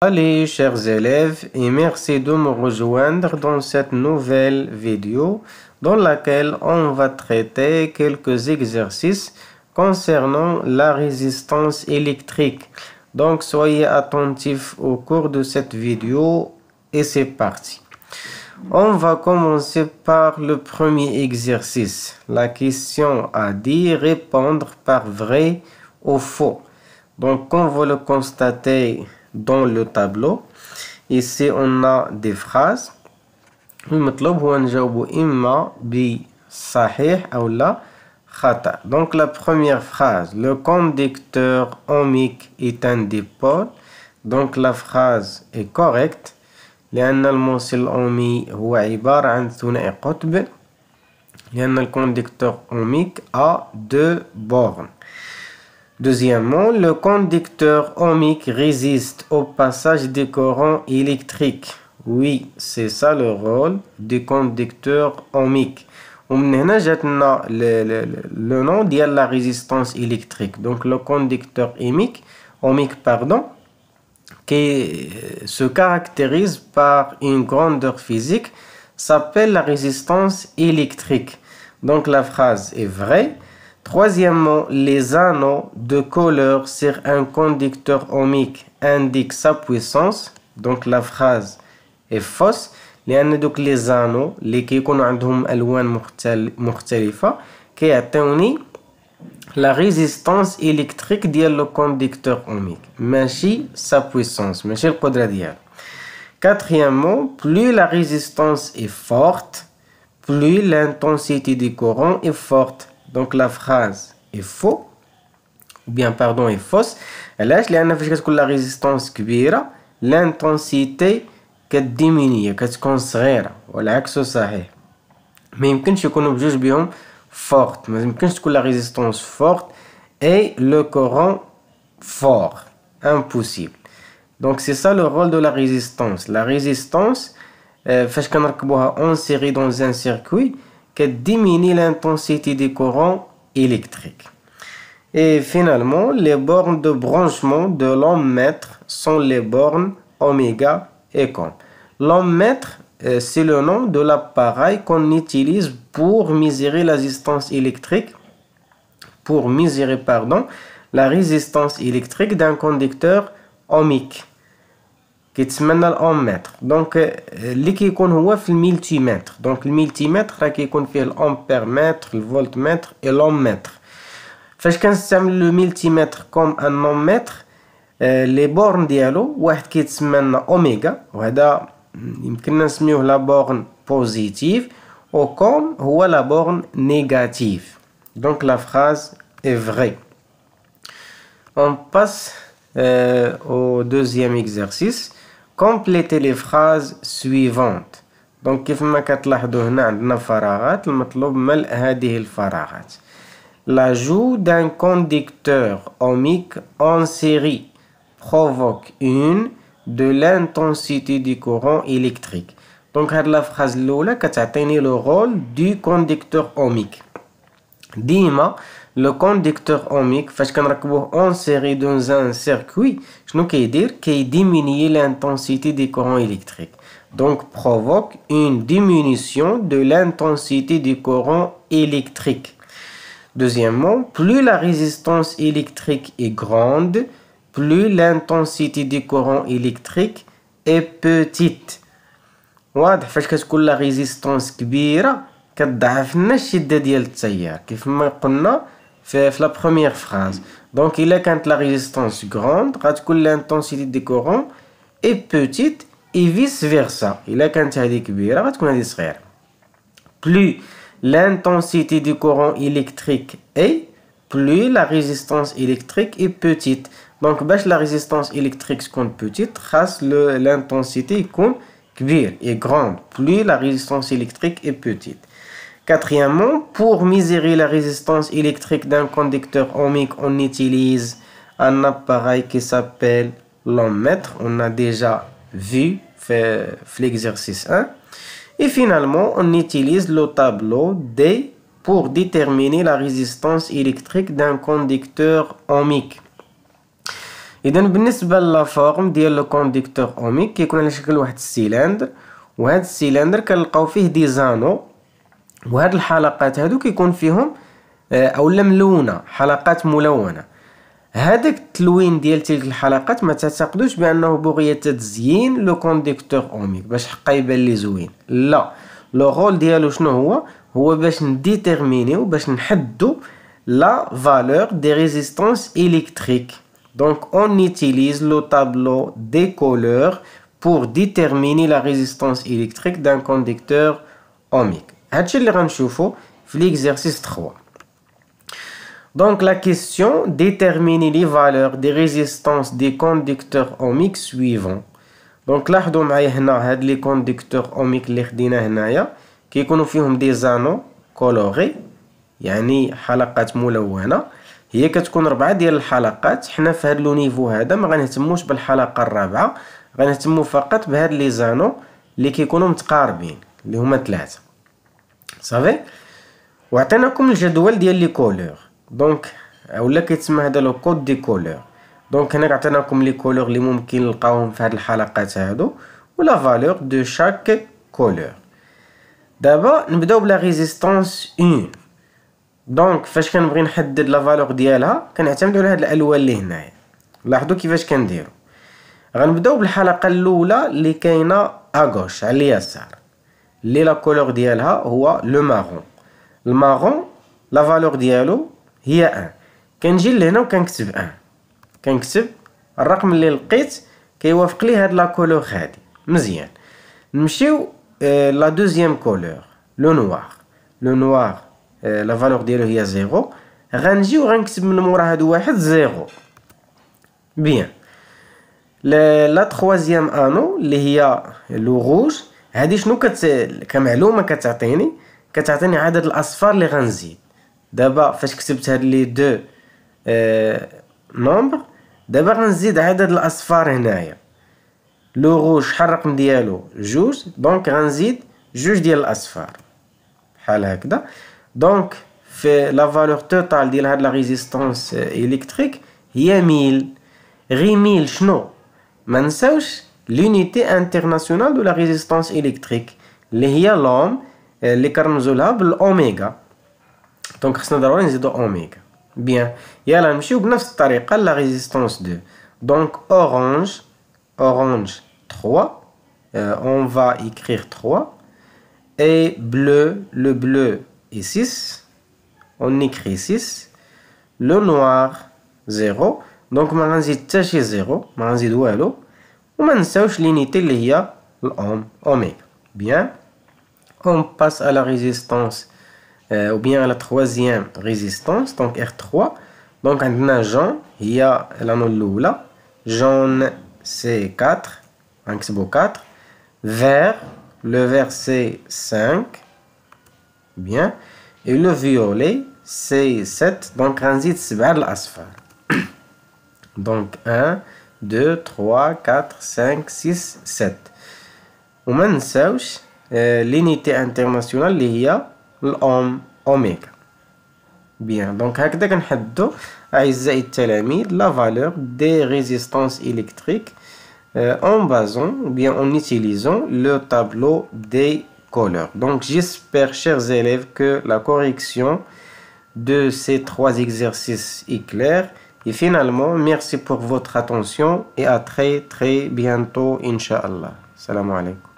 Allez, chers élèves, et merci de me rejoindre dans cette nouvelle vidéo dans laquelle on va traiter quelques exercices concernant la résistance électrique. Donc, soyez attentifs au cours de cette vidéo et c'est parti. On va commencer par le premier exercice. La question a dit répondre par vrai ou faux. Donc, on va le constater dans le tableau. Ici, on a des phrases. المطلوب هو نجاوبو إما بصحيح أو لا خطأ. Donc, la première phrase. Le conducteur ohmique est un dipôle. Donc, la phrase est correcte. لأن الموصل الأومي هو عبارة عن ثنائي قطب. لأن الكوندكتور ohmique a deux bornes. Deuxièmement, le conducteur ohmique résiste au passage des courants électriques. Oui, c'est ça le rôle du conducteur ohmique. ومن هنا جاتنا le nom de la résistance électrique. Donc le conducteur ohmique, qui se caractérise par une grandeur physique s'appelle la résistance électrique. Donc la phrase est vraie. Troisièmement, les anneaux de couleur sur un conducteur ohmique indiquent sa puissance. Donc la phrase est fausse. لأن دوك les anneaux اللي كيكونوا عندهم ألوان مختلفة كيعطيوني la résistance électrique ديال le conducteur ohmique ماشي sa puissance ماشي القدرة ديالو. Quatrièmement, plus la résistance est forte, plus l'intensité du courant est forte. Donc la phrase est faux, ou bien pardon est fausse. علاش؟ لأن فاش كتكون la résistance كبيرة l'intensité كتديميني كتكون صغيرة والعكس صحيح. ما يمكنش يكونوا بجوج بهم forte. ما يمكنش تكون la résistance forte et le courant fort. Impossible. Donc c'est ça le rôle de la résistance. La résistance فاش كنركبوها en série dans un circuit diminue l'intensité du courant électrique. Et finalement, les bornes de branchement de l'ohmmètre sont les bornes oméga et com. L'ohmmètre, c'est le nom de l'appareil qu'on utilise pour mesurer la résistance électrique, la résistance électrique d'un conducteur ohmique. كيتسمى الأومتر. دونك اللي كيكون هو في الملتيمتر. دونك الملتيمتر راه كيكون فيه الامبيرمتر الفولتمتر اي لومتر. فاش كنستعمل لو ملتيمتر كوم ان اومتر لي بورن ديالو واحد كيتسمى لنا اوميغا وهذا يمكننا نسميوه لا بورن بوزيتيف وكوم هو لا بورن نيجاتيف. دونك لا فراز est vraie. On passe au deuxième exercice. Complétez les phrases suivantes. Donc كيف ما كتلاحظوا هنا عندنا فراغات المطلوب ملء هذه الفراغات. L'ajout d'un conducteur ohmique en série provoque une de l'intensité du courant électrique. Donc هاد la phrase الأولى كتعطيني le rôle du conducteur ohmique. ديما le conducteur ohmique فاش كنركبوه en série dans un circuit شنو كيدير؟ كيديميني l'intensité du courant électrique. Donc provoque une diminution de l'intensité du courant électrique. Deuxièmement, plus la résistance électrique est grande, plus l'intensité du courant électrique est petite. واضح فاش كتكون la résistance كبيرة كتضعف لنا الشدة ديال التيار كيف ما قلنا في la première phrase. Donc إلا كانت la résistance grande غتكون l'intensité du courant est petite et vice versa. إلا كانت هذه كبيرة غتكون هذه صغيرة. Plus l'intensité du courant électrique est, plus la résistance électrique est petite. Donc باش la résistance électrique تكون petite خاص l'intensité يكون كبير et grande. Plus la résistance électrique est petite. Quatrièmement, pour mesurer la résistance électrique d'un conducteur ohmique, on utilise un appareil qui s'appelle l'ohmmètre. On a déjà vu l'exercice 1. Et finalement, on utilise le tableau D pour déterminer la résistance électrique d'un conducteur ohmique. اذا بالنسبه لا فورم ديال لو كونديكتور اوميك كيكون على شكل واحد السيلندر، وهذا السيلندر كنلقاو فيه دي زانو، وهاد الحلقات هادو كيكون فيهم اولا ملونه، حلقات ملونه. هذاك التلوين ديال تلك الحلقات ما تعتقدوش بانه بغيه تزيين لو كونديكتور اوميك باش حقا يبان لي زوين، لا، لو رول ديالو شنو هو باش نديتيرمينيو، باش نحددو لا فالور دي ريزيستانس électrique. Donc on utilise le tableau des couleurs pour déterminer la résistance électrique d'un conducteur ohmique. هادشي اللي غنشوفو في l'exercice 3. Donc la question, déterminer les valeurs des résistances des conducteurs ohmiques suivants. Donc لاحظوا معايا هنا هاد لي كونديكتور اوميك اللي خدينا هنايا كيكونوا فيهم دي زانو كولوري، يعني حلقات ملونه. هي كتكون 4 ديال الحلقات. حنا في هاد لو نيفو هذا ما غنهتموش بالحلقه الرابعه، غنهتموا فقط بهاد لي زانو اللي كيكونوا متقاربين اللي هما 3 صافي. وعطيناكم الجدول ديال لي كولور، دونك اولا كيتسمى هذا لو كود دي كولور. دونك هنا عطيناكم لي كولور اللي ممكن نلقاوهم في هاد الحلقات هادو ولا فالور دو شاك كولور. دابا نبداو بلا ريزيستانس 1. دونك فاش كنبغي نحدد لا فالور ديالها كنعتمدوا على هاد الالوان اللي هنايا. لاحظوا كيفاش كنديروا. غنبداو بالحلقه الاولى اللي كاينه اغوش على اليسار، اللي لا كولور ديالها هو لو مارون. المارون لا فالور ديالو هي 1. كنجي لهنا وكنكتب 1، كنكتب الرقم اللي لقيت كيوافق لي هاد لا كولور هادي. مزيان. نمشيو لا دوزيام كولور لو نوار. لو نوار لا فالور ديالو هي 0. غنجي وغنكتب من مورا هادو واحد 0. بيان. لا تخوازيام انو اللي هي لو روج، هادي شنو كمعلومه كتعطيني عدد الاصفار اللي غنزيد. دابا فاش كتبت هاد لي دو نومبر، دابا غنزيد عدد الاصفار هنايا. لو روج شحال الرقم ديالو 2، دونك غنزيد 2 ديال الاصفار بحال هكذا. دونك في لا فالور توتال ديال هاد لا ريزيستانس الكتريك هي 1000. غي 1000 شنو؟ ما نساوش لونيتي انترناسيونال دو لا ريزيستانس الكتريك اللي هي لوم اللي كنرمزو لها بالاوميغا. دونك خصنا ضروري نزيدو اوميغا. بيان. يلا نمشيو بنفس الطريقه لا ريزيستانس 2. دونك اورانج 3, on va écrire 3, et bleu, le bleu est 6, on écrit 6, le noir 0, donc ما غنزيد حتى شي 0، ما غنزيد والو، وما نساوش لينيتي اللي هي الاوم اوميغا. Bien, on passe à la résistance ou bien à la troisième résistance, donc R3. Donc عندنا jaune هي لانو الاولى، jaune c'est 4, غنكتبو 4. Vert, le vert c'est 5. Bien. Et le violet c'est 7. Donc غنزيد 7 الاصفار. Donc 1 2 3 4 5 6 7. وما نساوش لينيتي انترناسيونال اللي هي الاوم اوميغا. بيان. دونك هكذا كنحددو اعزائي التلاميذ la valeur des résistances électriques en basant ou bien en utilisant le tableau des couleurs. Donc j'espère, chers élèves, que la correction de ces 3 exercices est claire. Et finalement, merci pour votre attention et à très bientôt, Inch'Allah. Salam alaikum.